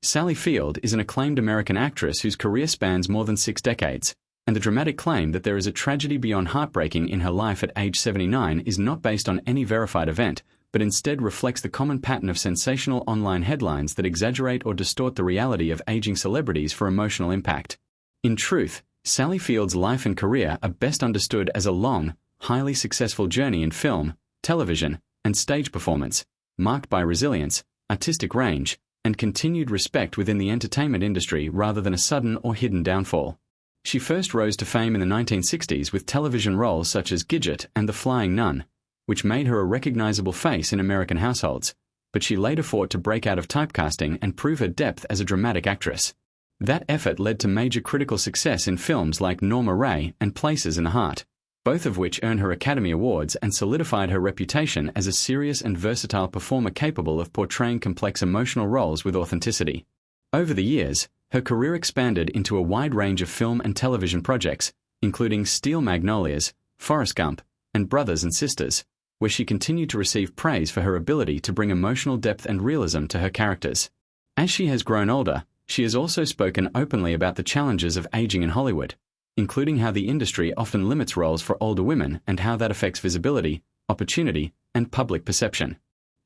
Sally Field is an acclaimed American actress whose career spans more than 6 decades, and the dramatic claim that there is a tragedy beyond heartbreaking in her life at age 79 is not based on any verified event, but instead reflects the common pattern of sensational online headlines that exaggerate or distort the reality of aging celebrities for emotional impact. In truth, Sally Field's life and career are best understood as a long, highly successful journey in film, television, and stage performance, marked by resilience, artistic range, and continued respect within the entertainment industry rather than a sudden or hidden downfall. She first rose to fame in the 1960s with television roles such as Gidget and The Flying Nun, which made her a recognizable face in American households, but she later fought to break out of typecasting and prove her depth as a dramatic actress. That effort led to major critical success in films like Norma Ray and Places in the Heart, both of which earned her Academy Awards and solidified her reputation as a serious and versatile performer capable of portraying complex emotional roles with authenticity. Over the years, her career expanded into a wide range of film and television projects, including Steel Magnolias, Forrest Gump, and Brothers and Sisters, where she continued to receive praise for her ability to bring emotional depth and realism to her characters. As she has grown older, she has also spoken openly about the challenges of aging in Hollywood, including how the industry often limits roles for older women and how that affects visibility, opportunity, and public perception.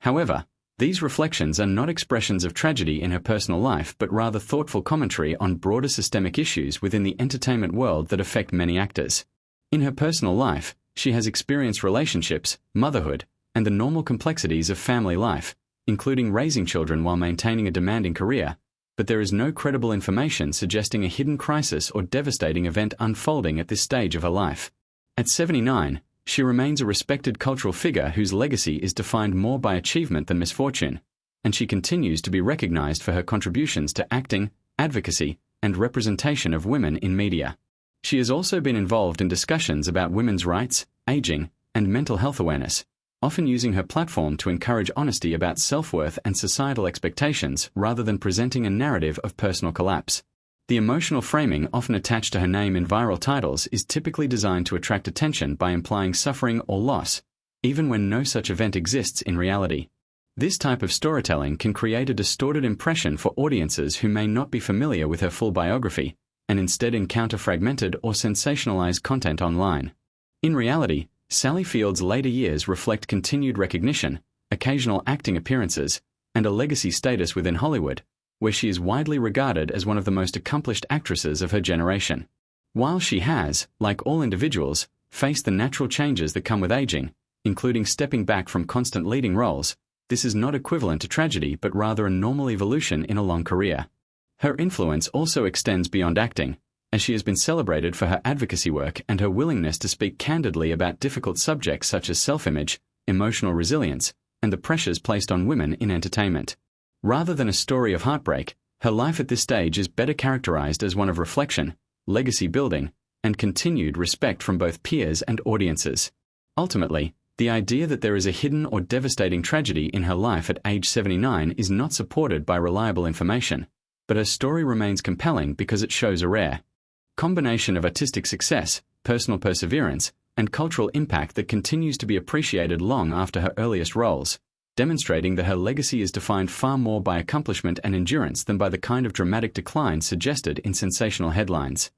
However, these reflections are not expressions of tragedy in her personal life but rather thoughtful commentary on broader systemic issues within the entertainment world that affect many actors. In her personal life, she has experienced relationships, motherhood, and the normal complexities of family life, including raising children while maintaining a demanding career, but there is no credible information suggesting a hidden crisis or devastating event unfolding at this stage of her life. At 79, she remains a respected cultural figure whose legacy is defined more by achievement than misfortune, and she continues to be recognized for her contributions to acting, advocacy, and representation of women in media. She has also been involved in discussions about women's rights, aging, and mental health awareness, often using her platform to encourage honesty about self-worth and societal expectations rather than presenting a narrative of personal collapse. The emotional framing often attached to her name in viral titles is typically designed to attract attention by implying suffering or loss, even when no such event exists in reality. This type of storytelling can create a distorted impression for audiences who may not be familiar with her full biography, and instead encounter fragmented or sensationalized content online. In reality, Sally Field's later years reflect continued recognition, occasional acting appearances, and a legacy status within Hollywood, where she is widely regarded as one of the most accomplished actresses of her generation. While she has, like all individuals, faced the natural changes that come with aging, including stepping back from constant leading roles, this is not equivalent to tragedy but rather a normal evolution in a long career. Her influence also extends beyond acting, as she has been celebrated for her advocacy work and her willingness to speak candidly about difficult subjects such as self-image, emotional resilience, and the pressures placed on women in entertainment. Rather than a story of heartbreak, her life at this stage is better characterized as one of reflection, legacy building, and continued respect from both peers and audiences. Ultimately, the idea that there is a hidden or devastating tragedy in her life at age 79 is not supported by reliable information, but her story remains compelling because it shows a rare combination of artistic success, personal perseverance, and cultural impact that continues to be appreciated long after her earliest roles, demonstrating that her legacy is defined far more by accomplishment and endurance than by the kind of dramatic decline suggested in sensational headlines.